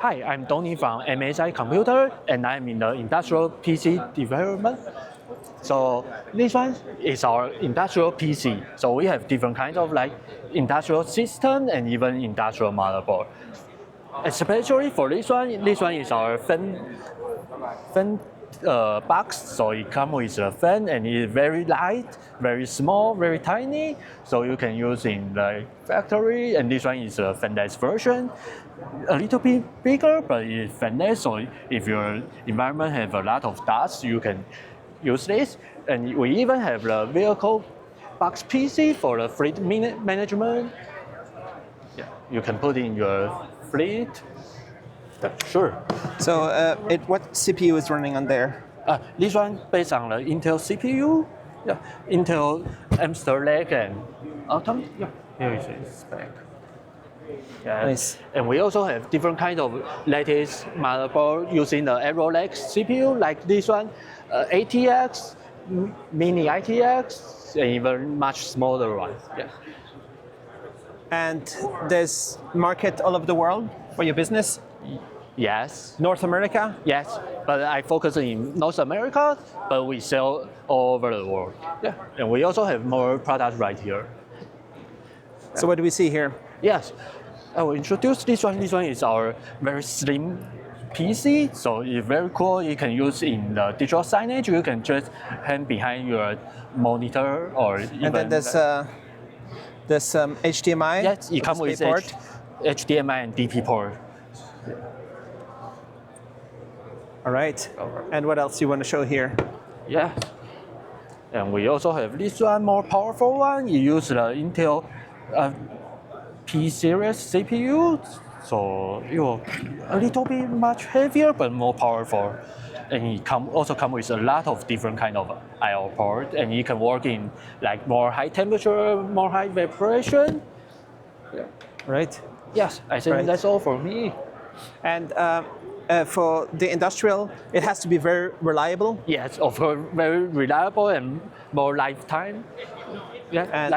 Hi, I'm Tony from MSI Computer, and I'm in the industrial PC development. So this one is our industrial PC. So we have different kinds of like industrial system and even industrial motherboard. Especially for this one is our fan box. So it comes with a fan and it's very light, very small, very tiny. So you can use in the factory. And this one is a fanless version, a little bit bigger, but it's fanless. So if your environment have a lot of dust, you can use this. And we even have the vehicle box PC for the fleet management. Yeah, you can put in your fleet. Sure. So what CPU is running on there? This one based on the Intel CPU. Yeah, Intel Amster Lake and Atom. Yeah, here is its spec. Yeah. Nice. And we also have different kinds of latest motherboard using the Arrow Lake CPU, like this one, ATX, Mini ITX, and even much smaller ones. Yeah. And there's market all over the world for your business? Yes. North America? Yes, but I focus in North America, but we sell all over the world. Yeah, and we also have more products right here. So what do we see here? Yes, I will introduce this one. This one is our very slim PC, so it's very cool. You can use in the digital signage. You can just hang behind your monitor or even. And then there's HDMI. Yes, it comes with HDMI and DisplayPort. All right. And what else you want to show here? Yeah. And we also have this one, more powerful one. You use the Intel P series CPU, so you're a little bit much heavier but more powerful. And it also comes with a lot of different kind of I/O port, and you can work in like more high temperature, more high vibration. Yeah. Right. Yes, I think that's all for me. And for the industrial, it has to be very reliable. Yes, of course, very reliable and more lifetime. Yeah, And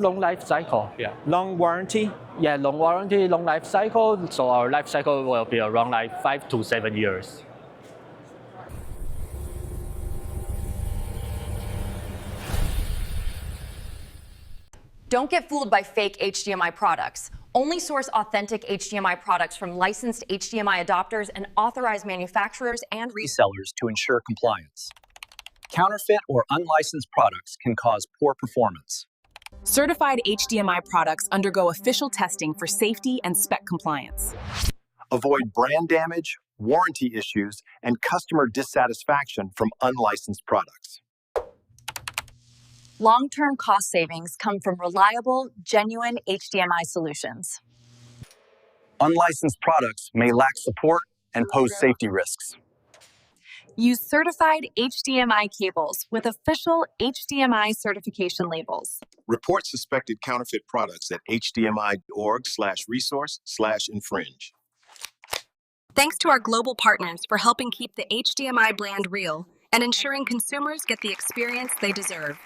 long life cycle. Yeah. long warranty. Yeah, long warranty, long life cycle. So our life cycle will be around like 5 to 7 years. Don't get fooled by fake HDMI products. Only source authentic HDMI products from licensed HDMI adapters and authorized manufacturers and resellers to ensure compliance. Counterfeit or unlicensed products can cause poor performance. Certified HDMI products undergo official testing for safety and spec compliance. Avoid brand damage, warranty issues, and customer dissatisfaction from unlicensed products. long-term cost savings come from reliable, genuine HDMI solutions. Unlicensed products may lack support and pose safety risks. Use certified HDMI cables with official HDMI certification labels. Report suspected counterfeit products at hdmi.org/resource/infringe. Thanks to our global partners for helping keep the HDMI brand real and ensuring consumers get the experience they deserve.